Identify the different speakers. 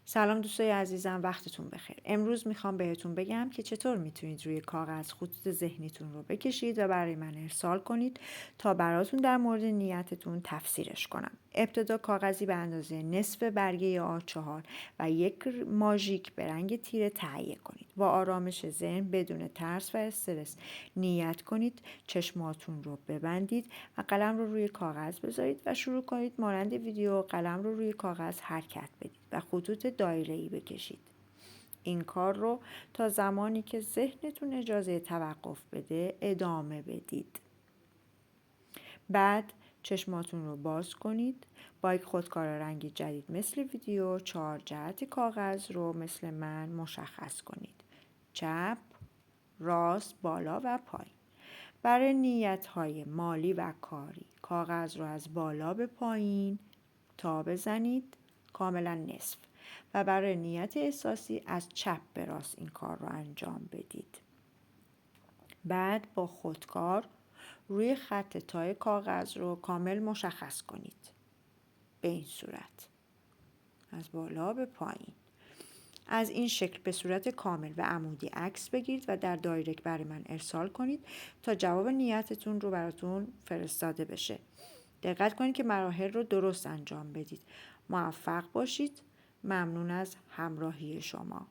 Speaker 1: سلام دوستای عزیزم، وقتتون بخیر. امروز میخوام بهتون بگم که چطور میتونید روی کاغذ خطوط ذهنیتون رو بکشید و برای من ارسال کنید تا براتون در مورد نیتتون تفسیرش کنم. ابتدا کاغذی به اندازه نصف برگه A4 و یک ماژیک به رنگ تیره تهیه کنید. با آرامش ذهن بدون ترس و استرس نیت کنید، چشماتون رو ببندید و قلم رو روی کاغذ بذارید و شروع کنید مانند ویدیو قلم رو روی کاغذ حرکت بدید و خطوط دایره‌ای بکشید. این کار رو تا زمانی که ذهنتون اجازه توقف بده ادامه بدید. بعد چشماتون رو باز کنید. با یک خودکار رنگ جدید مثل ویدیو 4 جهت کاغذ رو مثل من مشخص کنید. چپ، راست، بالا و پایین. برای نیت‌های مالی و کاری کاغذ رو از بالا به پایین تا بزنید کاملا نصف و برای نیت احساسی از چپ به راست این کار رو انجام بدید. بعد با خودکار روی خط تای کاغذ رو کامل مشخص کنید. به این صورت از بالا به پایین. از این شکل به صورت کامل و عمودی عکس بگیرید و در دایرکت برای من ارسال کنید تا جواب نیتتون رو براتون فرستاده بشه. دقت کنید که مراحل رو درست انجام بدید. موفق باشید. ممنون از همراهی شما.